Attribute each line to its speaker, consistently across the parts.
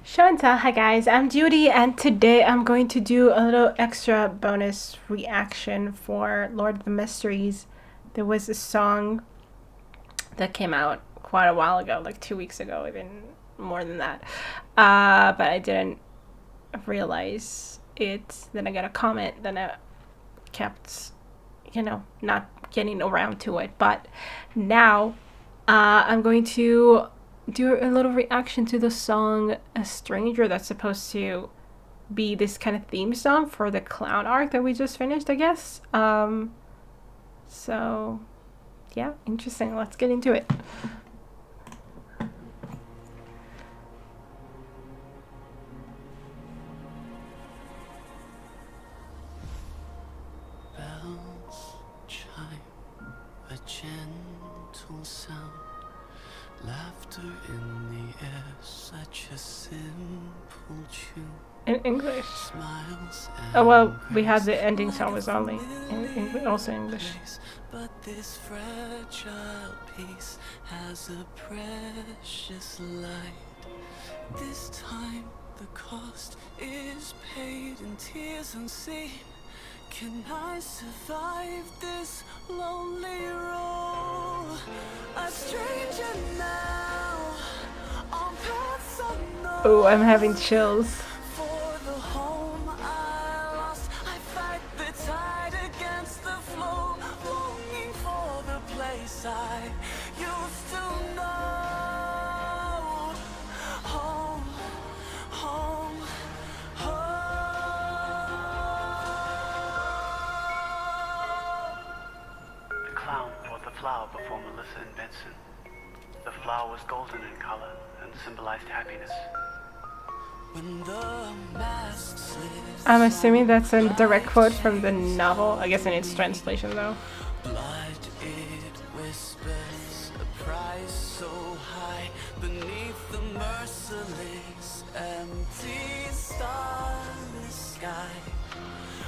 Speaker 1: Show&tell, hi guys, I'm Judy, and today I'm going to do a little extra bonus reaction for Lord of the Mysteries. There was a song that came out quite a while ago, like 2 weeks ago, even more than that. But I didn't realize it. Then I got a comment, then I kept, not getting around to it. But now I'm going to do a little reaction to the song A Stranger that's supposed to be this kind of theme song for the clown arc that we just finished, I guess. So yeah, interesting. Let's get into it.
Speaker 2: Bells chime, a gentle sound. Laughter in the air, such a simple tune.
Speaker 1: In English.
Speaker 2: Smiles
Speaker 1: Oh well, we had the ending song was only also English.
Speaker 2: But this fragile piece has a precious light. This time the cost is paid in tears unseen. Can I survive this lonely road? A stranger now on paths unknown.
Speaker 1: Oh, I'm having chills.
Speaker 2: For the home I lost, I fight the tide against the flow, longing for the place I used to know. Home, home, home. The clown brought the flower before Melissa and Benson. The flower was golden in color and symbolized happiness. When the mask slips,
Speaker 1: I'm assuming that's a direct quote from the novel, I guess in its translation though.
Speaker 2: blood it whispers, a price so high beneath the merciless empty starless sky.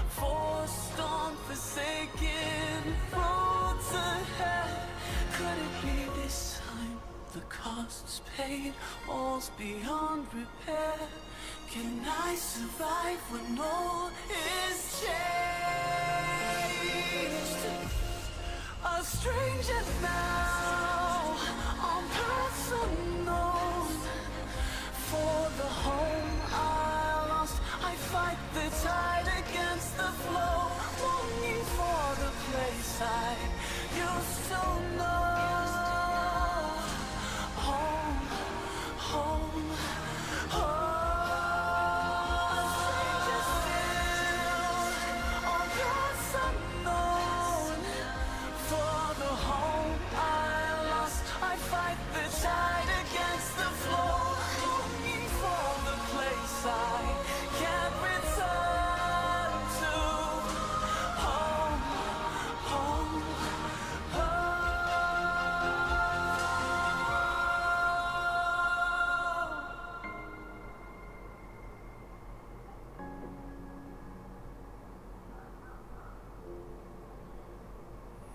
Speaker 2: Forced on forsaken roads ahead. Could it be this time the cost's paid, all's beyond repair? Can I survive when all is changed? A stranger now on paths unknown. For the home I lost, I fight the tide against the flow, longing for the place I used to know. Home, home, home.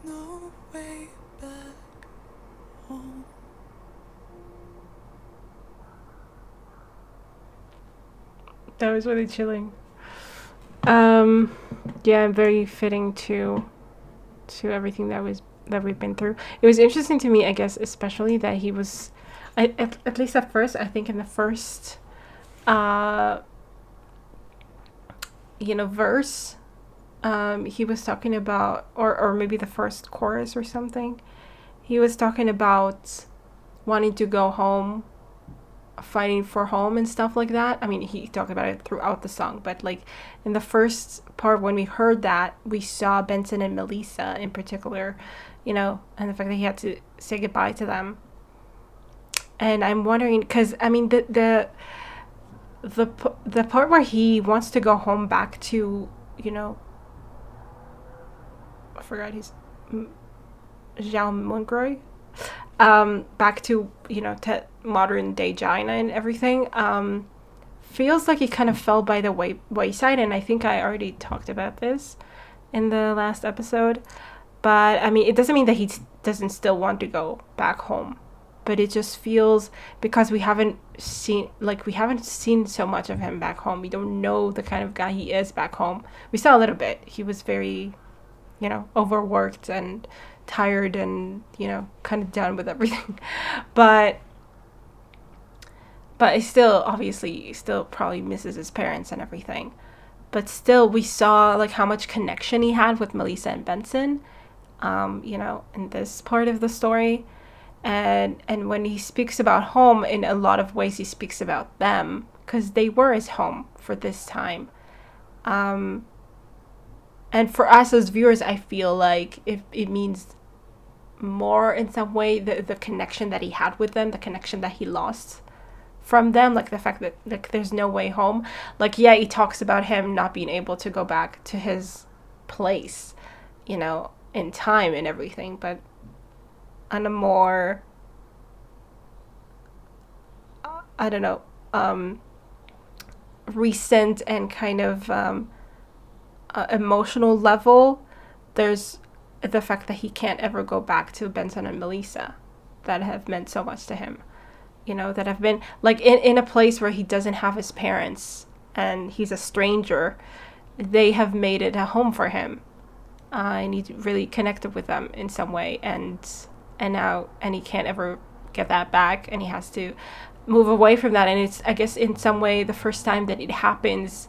Speaker 2: No way back home.
Speaker 1: That was really chilling. Yeah, very fitting to everything that we've been through. It was interesting to me, I guess, especially that he was, at least at first, I think in the first, verse, he was talking about, or maybe the first chorus or something. He was talking about wanting to go home, fighting for home and stuff like that. I mean, he talked about it throughout the song, but like in the first part when we heard that, we saw Benson and Melissa in particular, and the fact that he had to say goodbye to them. And I'm wondering, because I mean the part where he wants to go home back to, I forgot his Zhao Mungroy, back to to modern day China and everything, feels like he kind of fell by the wayside, and I think I already talked about this in the last episode. But I mean, it doesn't mean that he doesn't still want to go back home, but it just feels, because we haven't seen so much of him back home. We don't know the kind of guy he is back home. We saw a little bit. He was very, overworked and tired and, kind of done with everything. But he still, obviously, probably misses his parents and everything. But still, we saw, like, how much connection he had with Melissa and Benson, in this part of the story. And when he speaks about home, in a lot of ways, he speaks about them, because they were his home for this time. And for us as viewers, I feel like it means more in some way, the connection that he had with them, the connection that he lost from them, like the fact that, like, there's no way home. Like, yeah, he talks about him not being able to go back to his place, in time and everything, but on a more, I don't know, recent and kind of emotional level, there's the fact that he can't ever go back to Benson and Melissa that have meant so much to him, that have been, like, in a place where he doesn't have his parents and he's a stranger. They have made it a home for him, and he really connected with them in some way, and he can't ever get that back, and he has to move away from that. And it's, I guess, in some way the first time that it happens,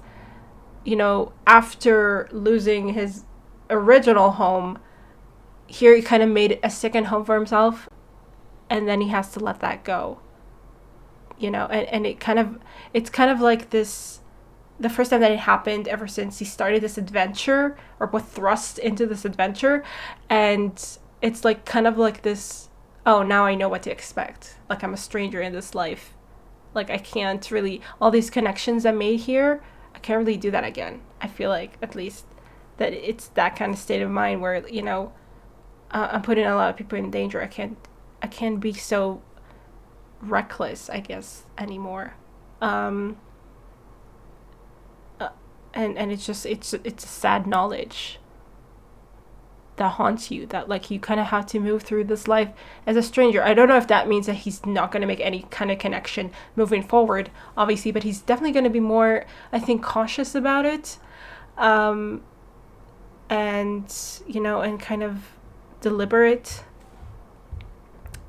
Speaker 1: after losing his original home. Here he kind of made a second home for himself, and then he has to let that go, and it's kind of like this, the first time that it happened ever since he started this adventure, or was thrust into this adventure. And it's like kind of like this, oh, now I know what to expect. Like, I'm a stranger in this life. Like, I can't really, all these connections I made here, I can't really do that again. I feel like, at least, that it's that kind of state of mind where, I'm putting a lot of people in danger. I can't be so reckless, I guess, anymore. And it's just, it's a sad knowledge that haunts you, that, like, you kind of have to move through this life as a stranger. I don't know if that means that he's not going to make any kind of connection moving forward, obviously, but he's definitely going to be more, I think, cautious about it, and and kind of deliberate.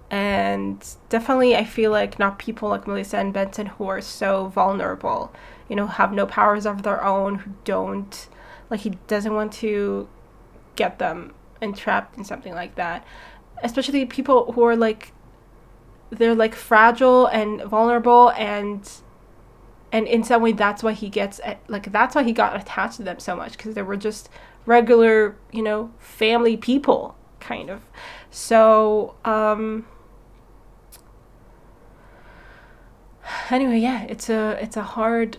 Speaker 1: And definitely, I feel like not people like Melissa and Benson, who are so vulnerable, have no powers of their own, who don't, like, he doesn't want to get them entrapped in something like that. Especially people who are, like, they're, like, fragile and vulnerable, and in some way that's why he gets, like, that's why he got attached to them so much, because they were just regular, family people, kind of. So, anyway, yeah, it's a hard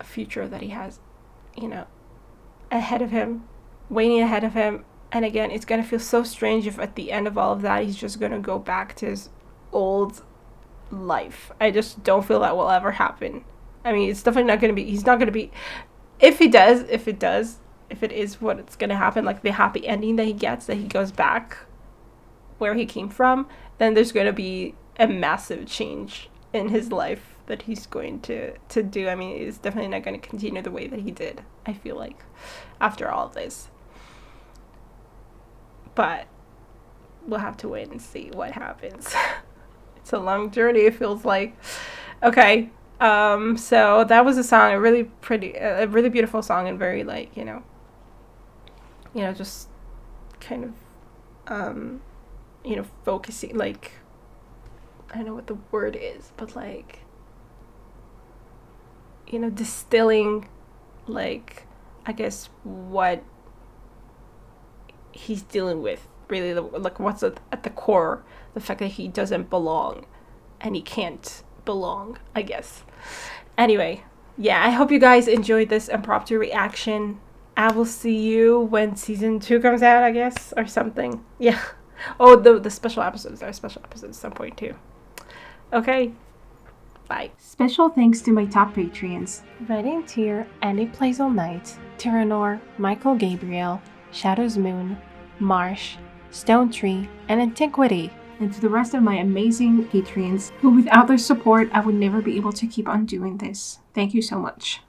Speaker 1: future that he has, ahead of him, waiting ahead of him. And again, it's gonna feel so strange if at the end of all of that, he's just gonna go back to his old life. I just don't feel that will ever happen. I mean, it's definitely not gonna be, he's not gonna be, if it is what it's gonna happen, like the happy ending that he gets, that he goes back where he came from, then there's gonna be a massive change in his life that he's going to do. I mean, it's definitely not going to continue the way that he did, I feel like, after all of this. But we'll have to wait and see what happens. It's a long journey, it feels like. Okay, so that was a song, a really beautiful song, and very, like, just kind of, focusing, like, I don't know what the word is, but, like, distilling, like, I guess, what he's dealing with, really, like, what's at the core, the fact that he doesn't belong, and he can't belong, I guess. Anyway, yeah, I hope you guys enjoyed this impromptu reaction. I will see you when season 2 comes out, I guess, or something. Yeah. Oh, the special episodes. There are special episodes at some point, too. Okay. Bye. Special thanks to my top Patreons: Redding Tier, Andy Plays All Night, Tyranor, Michael Gabriel, Shadows Moon, Marsh, Stone Tree, and Antiquity. and to the rest of my amazing Patreons, who without their support, I would never be able to keep on doing this. Thank you so much.